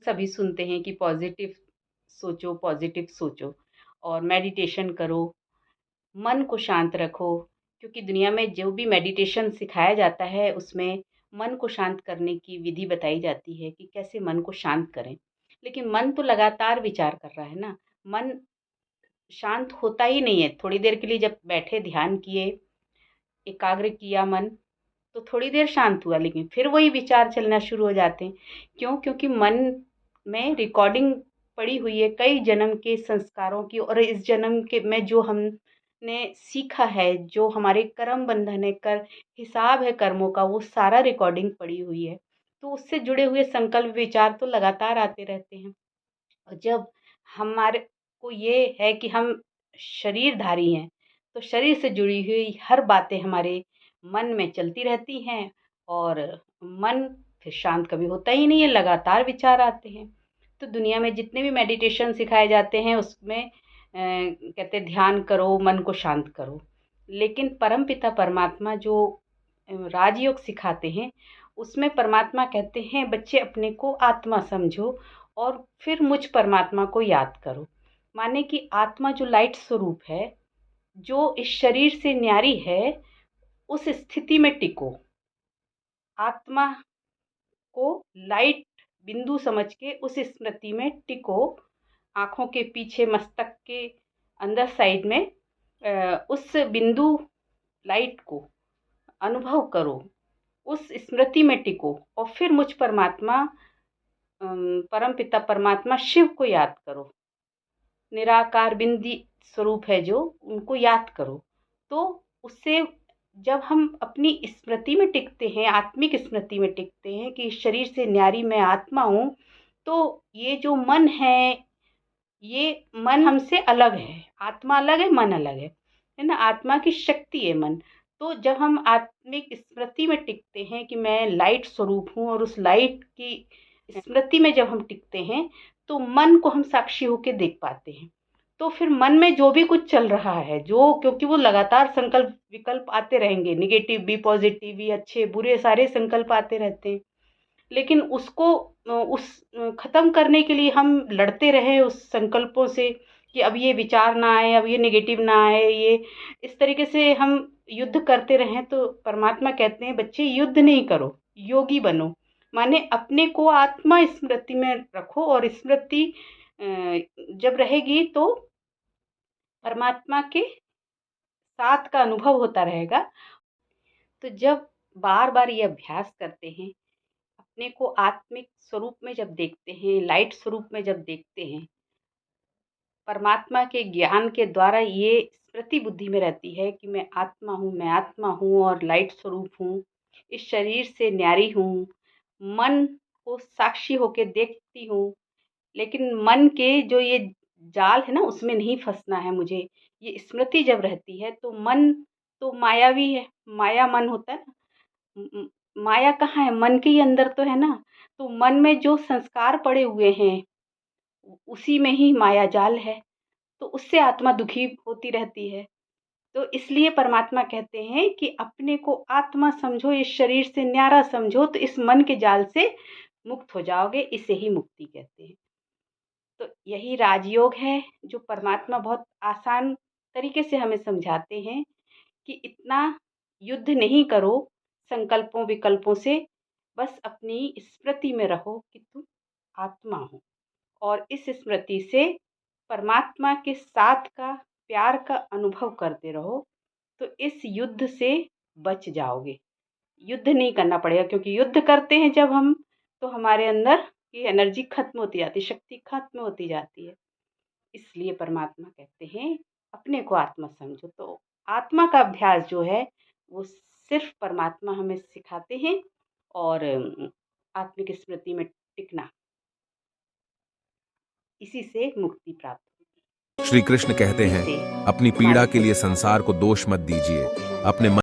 सभी सुनते हैं कि पॉजिटिव सोचो और मेडिटेशन करो, मन को शांत रखो, क्योंकि दुनिया में जो भी मेडिटेशन सिखाया जाता है उसमें मन को शांत करने की विधि बताई जाती है कि कैसे मन को शांत करें। लेकिन मन तो लगातार विचार कर रहा है ना, मन शांत होता ही नहीं है। थोड़ी देर के लिए जब बैठे ध्यान किए, एकाग्र किया मन, तो थोड़ी देर शांत हुआ, लेकिन फिर वही विचार चलना शुरू हो जाते हैं। क्यों? क्योंकि मन में रिकॉर्डिंग पड़ी हुई है कई जन्म के संस्कारों की, और इस जन्म के में जो हमने सीखा है, जो हमारे कर्म बंधन है, कर हिसाब है कर्मों का, वो सारा रिकॉर्डिंग पड़ी हुई है। तो उससे जुड़े हुए संकल्प विचार तो लगातार आते रहते हैं। और जब हमारे को ये है कि हम शरीरधारी हैं, तो शरीर से जुड़ी हुई हर बातें हमारे मन में चलती रहती हैं, और मन फिर शांत कभी होता ही नहीं है, लगातार विचार आते हैं। तो दुनिया में जितने भी मेडिटेशन सिखाए जाते हैं उसमें कहते हैं ध्यान करो, मन को शांत करो। लेकिन परमपिता परमात्मा जो राजयोग सिखाते हैं, उसमें परमात्मा कहते हैं बच्चे अपने को आत्मा समझो और फिर मुझ परमात्मा को याद करो। माने कि आत्मा जो लाइट स्वरूप है, जो इस शरीर से न्यारी है, उस स्थिति में टिको। आत्मा को लाइट बिंदु समझ के उस स्मृति में टिको। आँखों के पीछे मस्तक के अंदर साइड में उस बिंदु लाइट को अनुभव करो, उस स्मृति में टिको, और फिर मुझ परमात्मा परमपिता परमात्मा शिव को याद करो। निराकार बिंदी स्वरूप है जो, उनको याद करो। तो उससे जब हम अपनी स्मृति में टिकते हैं, आत्मिक स्मृति में टिकते हैं कि इस शरीर से न्यारी मैं आत्मा हूँ, तो ये जो मन है, ये मन हमसे अलग है। आत्मा अलग है, मन अलग है ना? आत्मा की शक्ति है मन। तो जब हम आत्मिक स्मृति में टिकते हैं कि मैं लाइट स्वरूप हूँ, और उस लाइट की स्मृति में जब हम टिकते हैं, तो मन को हम साक्षी होकर देख पाते हैं। तो फिर मन में जो भी कुछ चल रहा है, जो क्योंकि वो लगातार संकल्प विकल्प आते रहेंगे, निगेटिव भी पॉजिटिव भी, अच्छे बुरे सारे संकल्प आते रहते हैं। लेकिन उसको ख़त्म करने के लिए हम लड़ते रहें उस संकल्पों से कि अब ये विचार ना आए, अब ये नेगेटिव ना आए, ये इस तरीके से हम युद्ध करते रहें, तो परमात्मा कहते हैं बच्चे युद्ध नहीं करो, योगी बनो। माने अपने को आत्मा स्मृति में रखो, और स्मृति जब रहेगी तो परमात्मा के साथ का अनुभव होता रहेगा। तो जब बार बार ये अभ्यास करते हैं, अपने को आत्मिक स्वरूप में जब देखते हैं, लाइट स्वरूप में जब देखते हैं, परमात्मा के ज्ञान के द्वारा ये स्मृति बुद्धि में रहती है कि मैं आत्मा हूँ, मैं आत्मा हूँ और लाइट स्वरूप हूँ, इस शरीर से न्यारी हूँ। मन को साक्षी होके देखती हूँ, लेकिन मन के जो ये जाल है ना, उसमें नहीं फंसना है मुझे। ये स्मृति जब रहती है तो मन तो मायावी है, माया मन होता है ना। माया कहाँ है? मन के ही अंदर तो है ना। तो मन में जो संस्कार पड़े हुए हैं, उसी में ही माया जाल है। तो उससे आत्मा दुखी होती रहती है। तो इसलिए परमात्मा कहते हैं कि अपने को आत्मा समझो, इस शरीर से न्यारा समझो, तो इस मन के जाल से मुक्त हो जाओगे। इसे ही मुक्ति कहते हैं। तो यही राजयोग है जो परमात्मा बहुत आसान तरीके से हमें समझाते हैं कि इतना युद्ध नहीं करो संकल्पों विकल्पों से, बस अपनी स्मृति में रहो कि तुम आत्मा हो, और इस स्मृति से परमात्मा के साथ का प्यार का अनुभव करते रहो। तो इस युद्ध से बच जाओगे। युद्ध नहीं करना पड़ेगा, क्योंकि युद्ध करते हैं जब हम, तो हमारे अंदर की एनर्जी खत्म होती जाती है, शक्ति खत्म होती जाती है। इसलिए परमात्मा कहते हैं अपने को आत्मा समझो। तो आत्मा का अभ्यास जो है वो सिर्फ परमात्मा हमें सिखाते हैं, और आत्मिक स्मृति में टिकना, इसी से मुक्ति प्राप्त श्री कृष्ण कहते होगी। हैं, इससे अपनी पीड़ा हमारे के लिए संसार को दोष मत दीजिए, अपने